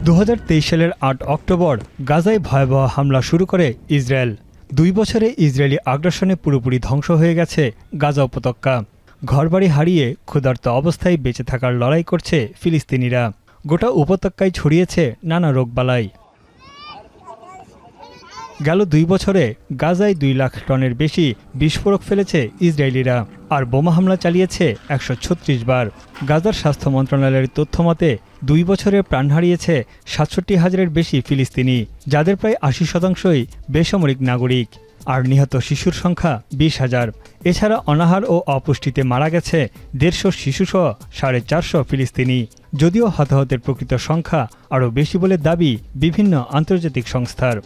2023 সালের 8 অক্টোবর গাজায় ভয়াবহ হামলা শুরু করে ইসরায়েল। 2 বছরে ইসরায়েলি আগ্রাসনে পুরোপুরি ধ্বংস হয়ে গেছে গাজা উপত্যকা। ঘরবাড়ি হারিয়ে ক্ষুধার্ত অবস্থায় বেঁচে থাকার লড়াই করছে ফিলিস্তিনিরা। গোটা উপত্যকায় ছড়িয়েছে নানা রোগবালাই। গেল 2 বছরে গাজায় 2 লাখ টনের বেশি বিস্ফোরক ফেলেছে ইসরায়েলিরা, আর বোমা হামলা চালিয়েছে 136 বার। গাজার স্বাস্থ্য মন্ত্রণালয়ের তথ্য মতে 2 বছরে প্রাণ হারিয়েছে 67,000-এর বেশি ফিলিস্তিনি, যাদের প্রায় 80%ই বেসামরিক নাগরিক, আর নিহত শিশুর সংখ্যা 20,000। এছাড়া অনাহার ও অপুষ্টিতে মারা গেছে 150 শিশুসহ 450 ফিলিস্তিনি। যদিও হতাহতের প্রকৃত সংখ্যা আরও বেশি বলে দাবি বিভিন্ন আন্তর্জাতিক সংস্থার।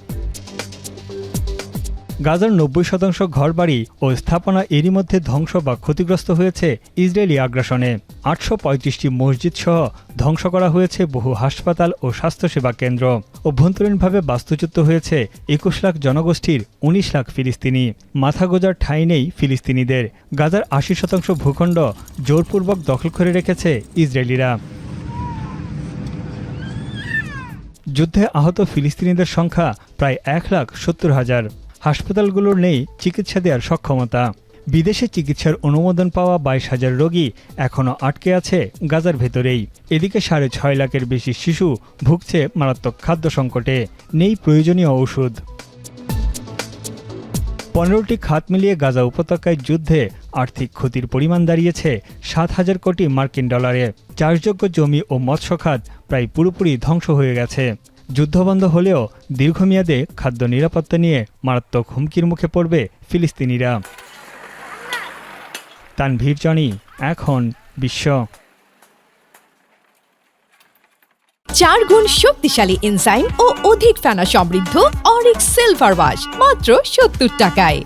গাজার 90% ঘরবাড়ি ও স্থাপনা এরই মধ্যে ধ্বংস বা ক্ষতিগ্রস্ত হয়েছে ইসরায়েলি আগ্রাসনে। 835টি মসজিদ সহ ধ্বংস করা হয়েছে বহু হাসপাতাল ও স্বাস্থ্যসেবা কেন্দ্র। অভ্যন্তরীণভাবে বাস্তুচ্যুত হয়েছে 21 লাখ জনগোষ্ঠীর 19 লাখ ফিলিস্তিনি। মাথা গোঁজার ঠাঁই নেই ফিলিস্তিনিদের। গাজার 80% ভূখণ্ড জোরপূর্বক দখল করে রেখেছে ইসরায়েলিরা। যুদ্ধে আহত ফিলিস্তিনিদের সংখ্যা প্রায় 1,70,000। হাসপাতালগুলোর নেই চিকিৎসা দেওয়ার সক্ষমতা। বিদেশে চিকিৎসার অনুমোদন পাওয়া 22,000 রোগী এখনও আটকে আছে গাজার ভেতরেই। এদিকে 6.5 লাখের বেশি শিশু ভুগছে মারাত্মক খাদ্য সংকটে। নেই প্রয়োজনীয় ওষুধ। 15টি খাত মিলিয়ে গাজা উপত্যকায় যুদ্ধে আর্থিক ক্ষতির পরিমাণ দাঁড়িয়েছে 7,000 কোটি মার্কিন ডলারে। চাষযোগ্য জমি ও মৎস্য খাত প্রায় পুরোপুরি ধ্বংস হয়ে গেছে। যুদ্ধবন্ধ হলেও দীর্ঘমেয়াদে খাদ্য নিরাপত্তা নিয়ে মারাত্মক হুমকির মুখে পড়বে ফিলিস্তিনিরা। তানভীর জনি, এখন বিশ্ব। 4 গুণ শক্তিশালী এনজাইম ও অধিক ফেনা সমৃদ্ধ অরিক সিলভার ওয়াশ মাত্র 70 টাকায়।